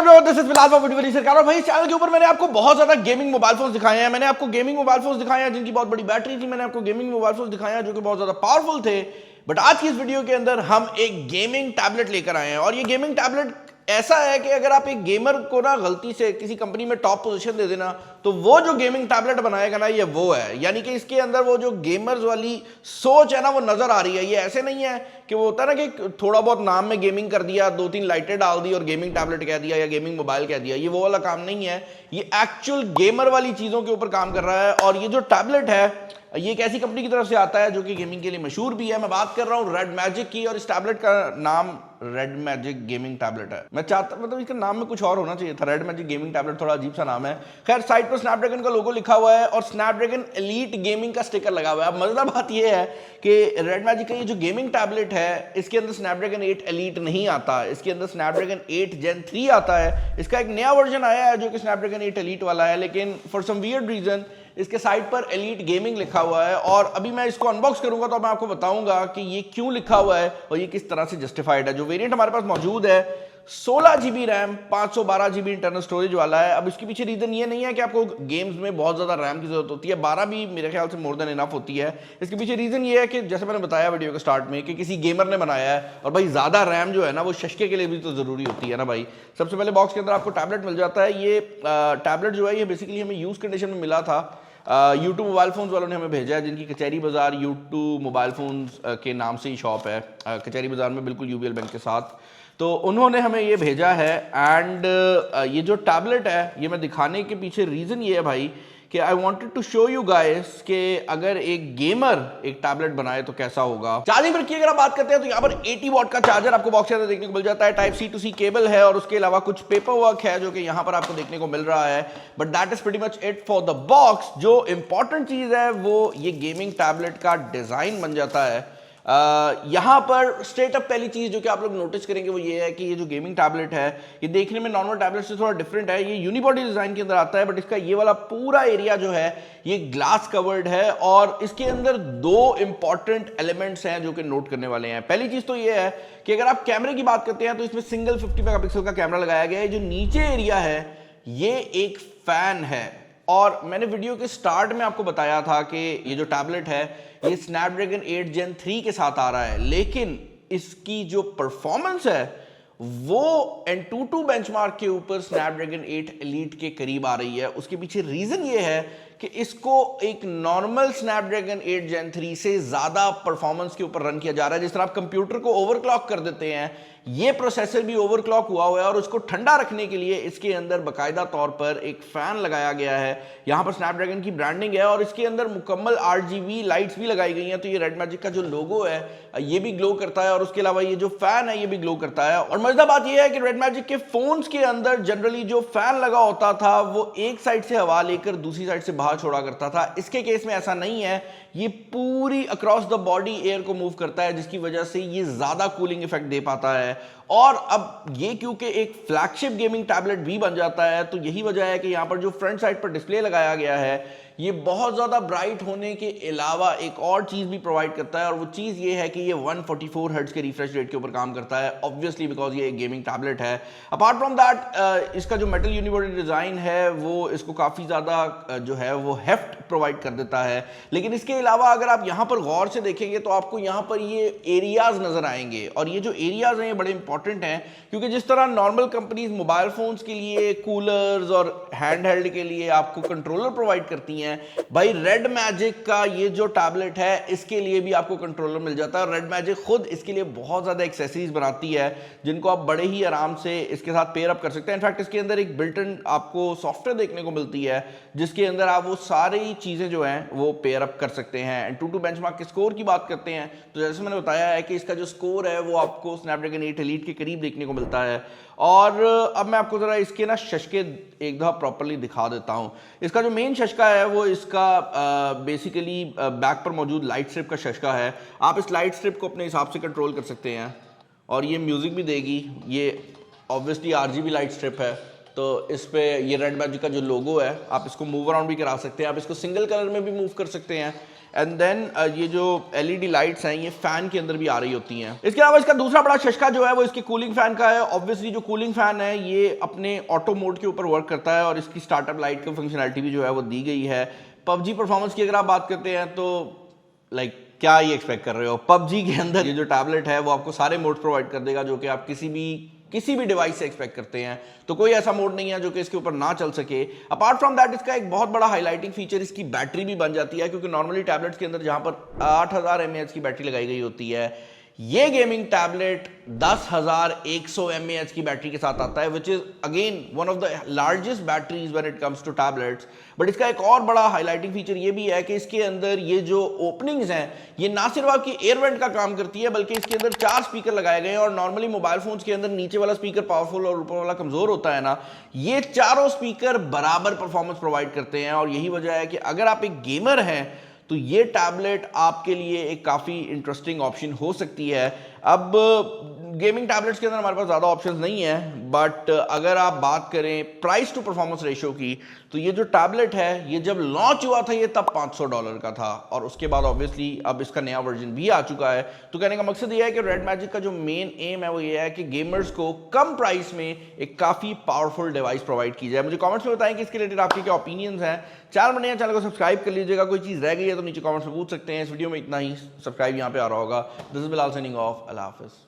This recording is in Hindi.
दिस इज फिलहाल वीडियो सरकार। और भाई इस चैनल के ऊपर मैंने आपको बहुत ज्यादा गेमिंग मोबाइल फोन्स दिखाए हैं। मैंने आपको गेमिंग मोबाइल फोन्स दिखाए हैं जिनकी बहुत बड़ी बैटरी थी। मैंने आपको गेमिंग मोबाइल फोन्स दिखाए हैं जो कि बहुत ज्यादा पावरफुल थे। बट आज की इस वीडियो के अंदर हम एक गेमिंग टैबलेट लेकर आए हैं। और ये गेमिंग टैबलेट ऐसा है कि अगर आप एक गेमर को ना गलती से किसी कंपनी में टॉप पोजीशन दे देना तो वो जो गेमिंग टैबलेट बनाएगा ना, ये वो है। यानी कि इसके अंदर वो जो गेमर्स वाली सोच है ना, वो नजर आ रही है। ये ऐसे नहीं है कि वो होता है ना कि थोड़ा बहुत नाम में गेमिंग कर दिया, 2-3 लाइटें डाल दी और गेमिंग टैबलेट कह दिया या गेमिंग मोबाइल कह दिया। ये वो वाला काम नहीं है। ये एक्चुअल गेमर वाली चीजों के ऊपर काम कर रहा है। और ये जो टैबलेट है ये एक ऐसी कंपनी की तरफ से आता है जो कि गेमिंग के लिए मशहूर भी है। मैं बात कर रहा हूँ रेड मैजिक की, और इस टैबलेट का नाम रेड मैजिक गेमिंग टैबलेट है। मैं चाहता मतलब इसका नाम में कुछ और होना चाहिए था। रेड मैजिक गेमिंग टैबलेट थोड़ा अजीब सा नाम है। खैर, साइड पर स्नैपड्रैगन का लोगो लिखा हुआ है और स्नैपड्रैगन एलीट गेमिंग का स्टिकर लगा हुआ है। अब मजेदार बात यह है कि रेड मैजिक का ये जो गेमिंग टैबलेट है इसके अंदर स्नैपड्रैगन 8 एलीट नहीं आता। इसके अंदर स्नैपड्रैगन 8 जेन 3 आता है। इसका एक नया वर्जन आया है जो कि स्नैपड्रैगन 8 एलीट वाला है, लेकिन फॉर सम वियर्ड रीजन इसके साइड पर एलीट गेमिंग लिखा हुआ है। और अभी मैं इसको अनबॉक्स करूंगा तो मैं आपको बताऊंगा कि ये क्यों लिखा हुआ है और ये किस तरह से जस्टिफाइड है। जो वेरिएंट हमारे पास मौजूद है 16 GB RAM 512 GB internal storage वाला है। अब इसके पीछे रीजन ये नहीं है कि आपको गेम्स में बहुत ज्यादा रैम की जरूरत होती है। 12 भी मेरे ख्याल से मोर देन इनफ होती है। इसके पीछे रीजन ये है कि जैसे मैंने बताया वीडियो के स्टार्ट में कि किसी गेमर ने बनाया है। और भाई ज्यादा रैम जो है ना वो शशके के लिए भी तो जरूरी होती है ना भाई। सबसे पहले बॉक्स के अंदर आपको टैबलेट मिल जाता है। ये टैबलेट जो है ये बेसिकली हमें यूज कंडीशन में मिला था। यूट्यूब मोबाइल फोन्स वालों ने हमें भेजा है, जिनकी कचहरी बाजार यूट्यूब मोबाइल फोन्स के नाम से ही शॉप है कचहरी बाजार में, बिल्कुल यूबीएल बैंक के साथ। तो उन्होंने हमें ये भेजा है। एंड ये जो टैबलेट है ये मैं दिखाने के पीछे रीज़न ये है भाई कि I wanted to show you guys कि अगर एक गेमर एक टैबलेट बनाए तो कैसा होगा। चार्जिंग की अगर आप बात करते हैं तो यहाँ पर 80 वॉट का चार्जर आपको बॉक्स के अंदर देखने को मिल जाता है। Type C to C cable है और उसके अलावा कुछ पेपर वर्क है जो कि यहाँ पर आपको देखने को मिल रहा है। But that is pretty much it for the box. जो इंपॉर्टेंट चीज है वो ये गेमिंग टैबलेट का डिजाइन बन जाता है। यहाँ पर स्ट्रेट अप पहली चीज जो कि आप लोग नोटिस करेंगे वो ये है कि ये जो गेमिंग टैबलेट है ये देखने में नॉर्मल टैबलेट से थोड़ा डिफरेंट है। ये यूनिबॉडी डिजाइन के अंदर आता है, बट इसका ये वाला पूरा एरिया जो है ये ग्लास कवर्ड है। और इसके अंदर दो इंपॉर्टेंट एलिमेंट्स हैं जो कि नोट करने वाले हैं। पहली चीज तो ये है कि अगर आप कैमरे की बात करते हैं तो इसमें सिंगल 50 मेगापिक्सल का कैमरा लगाया गया है। जो नीचे एरिया है ये एक फैन है। और मैंने वीडियो के स्टार्ट में आपको बताया था कि ये जो टैबलेट है ये स्नैपड्रैगन 8 जेन 3 के साथ आ रहा है, लेकिन इसकी जो परफॉर्मेंस है वो Antutu बेंचमार्क के ऊपर स्नैपड्रैगन 8 एलीट के करीब आ रही है। उसके पीछे रीजन ये है कि इसको एक नॉर्मल स्नैपड्रैगन 8 जेन 3 से ज्यादा परफॉर्मेंस के ऊपर रन किया जा रहा है। जिस तरह आप कंप्यूटर को ओवरक्लॉक कर देते हैं, ये प्रोसेसर भी ओवरक्लॉक हुआ हुआ है। और उसको ठंडा रखने के लिए इसके अंदर बाकायदा तौर पर एक फैन लगाया गया है। यहां पर स्नैपड्रैगन की ब्रांडिंग है और इसके अंदर मुकम्मल RGB लाइट्स भी लगाई गई हैं। तो ये रेड मैजिक का जो लोगो है ये भी ग्लो करता है और उसके अलावा ये जो फैन है ये भी ग्लो करता है। और मजेदार बात ये है कि रेड मैजिक के फोन्स के अंदर जनरली जो फैन लगा होता था वो एक साइड से हवा लेकर दूसरी साइड से बाहर छोड़ा करता था। इसके केस में ऐसा नहीं है। ये पूरी अक्रॉस द बॉडी एयर को मूव करता है, जिसकी वजह से ये ज्यादा कूलिंग इफेक्ट दे पाता है। और अब ये क्योंकि एक फ्लैगशिप गेमिंग टैबलेट भी बन जाता है तो यही वजह है कि यहां पर जो फ्रंट साइड पर डिस्प्ले लगाया गया है ये बहुत ज्यादा ब्राइट होने के अलावा एक और चीज भी प्रोवाइड करता है। और वो चीज ये है कि ये 144 हर्ट्ज के रिफ्रेश रेट के ऊपर काम करता है, ऑब्वियसली बिकॉज ये एक गेमिंग टैबलेट है। अपार्ट फ्रॉम दैट इसका जो मेटल यूनिबॉडी डिजाइन है वो इसको काफी ज्यादा जो है वो हेफ्ट प्रोवाइड कर देता है। लेकिन इसके अलावा अगर आप यहाँ पर गौर से देखेंगे तो आपको यहाँ पर ये एरियाज नजर आएंगे। और ये जो एरियाज हैं ये बड़े इंपॉर्टेंट हैं, क्योंकि जिस तरह नॉर्मल कंपनीज मोबाइल फोन्स के लिए कूलर्स और हैंड हेल्ड के लिए आपको कंट्रोलर प्रोवाइड करती हैं, भाई रेड मैजिक का ये जो टैबलेट है इसके लिए भी आपको कंट्रोलर मिल जाता है। रेड मैजिक खुद इसके लिए बहुत ज्यादा एक्सेसरीज बनाती है जिनको आप बड़े ही आराम से इसके साथ पेयर अप कर सकते हैं। इनफैक्ट इसके अंदर एक बिल्ट इन आपको सॉफ्टवेयर देखने को मिलती है जिसके अंदर आप वो सारी चीजें जो हैं वो पेयर अप कर सकते हैं। Antutu बेंचमार्क के स्कोर की बात करते हैं तो जैसे मैंने बताया है कि इसका जो स्कोर है वो आपको स्नैपड्रैगन 8 एलीट के करीब देखने को मिलता है। और अब मैं आपको जरा इसके ना शशके एक दफा प्रॉपर्ली दिखा देता हूं। इसका जो मेन शशका है वो इसका बेसिकली बैक पर मौजूद लाइट स्ट्रिप का शशका है। आप इस लाइट स्ट्रिप को अपने हिसाब से कंट्रोल कर सकते हैं और ये म्यूजिक भी देगी। ये ऑब्वियसली RGB लाइट स्ट्रिप है तो इस पे ये रेड मैजिक का जो लोगो है आप इसको मूव अराउंड भी करा सकते हैं। आप इसको सिंगल कलर में भी मूव कर सकते हैं एंड देन ये जो LED लाइट्स हैं ये फैन के अंदर भी आ रही होती हैं। इसके अलावा इसका दूसरा बड़ा शशका जो है वो इसके कूलिंग फैन का है। ऑब्वियसली जो कूलिंग फैन है ये अपने ऑटो मोड के ऊपर वर्क करता है और इसकी स्टार्टअप लाइट की फंक्शनैलिटी भी जो है वो दी गई है। PUBG परफॉर्मेंस की अगर आप बात करते हैं तो क्या ये एक्सपेक्ट कर रहे हो, PUBG के अंदर ये जो टैबलेट है वो आपको सारे मोड प्रोवाइड कर देगा जो कि आप किसी भी डिवाइस से एक्सपेक्ट करते हैं। तो कोई ऐसा मोड नहीं है जो कि इसके ऊपर ना चल सके। अपार्ट फ्रॉम दैट इसका एक बहुत बड़ा हाईलाइटिंग फीचर इसकी बैटरी भी बन जाती है, क्योंकि नॉर्मली टैबलेट्स के अंदर जहां पर 8000 mAh की बैटरी लगाई गई होती है, ये गेमिंग टैबलेट 10,100 mAh की बैटरी के साथ आता है, which is again one of the largest batteries when it comes to tablets. But इसका एक और बड़ा हाईलाइटिंग फीचर ये भी है कि इसके अंदर ये जो ओपनिंग्स हैं ये ना सिर्फ आपकी एयर वेंट का काम करती है, बल्कि इसके अंदर 4 स्पीकर लगाए गए हैं। और नॉर्मली मोबाइल फोन्स के अंदर नीचे वाला स्पीकर पावरफुल और ऊपर वाला कमजोर होता है ना, ये चारों स्पीकर बराबर परफॉर्मेंस प्रोवाइड करते हैं। और यही वजह है कि अगर आप एक गेमर हैं तो ये टैबलेट आपके लिए एक काफ़ी इंटरेस्टिंग ऑप्शन हो सकती है। अब गेमिंग टैबलेट्स के अंदर हमारे पास ज़्यादा ऑप्शंस नहीं है, बट अगर आप बात करें प्राइस टू परफॉर्मेंस रेशियो की, तो ये जो टैबलेट है ये जब लॉन्च हुआ था ये तब $500 का था, और उसके बाद ऑब्वियसली अब इसका नया वर्जन भी आ चुका है। तो कहने का मकसद ये है कि रेड मैजिक का जो मेन एम है वो ये है कि गेमर्स को कम प्राइस में एक काफ़ी पावरफुल डिवाइस प्रोवाइड की जाए। मुझे कॉमेंट्स में बताएं कि इसके रिलेटेड आपके क्या ओपिनियंस हैं। चैनल को सब्सक्राइब कर लीजिएगा। कोई चीज़ रह गई है तो नीचे कॉमेंट्स में पूछ सकते हैं। इस वीडियो में इतना ही। सब्सक्राइब यहाँ पे आ रहा होगा। This is Bilal signing off. अल्लाह हाफिज़।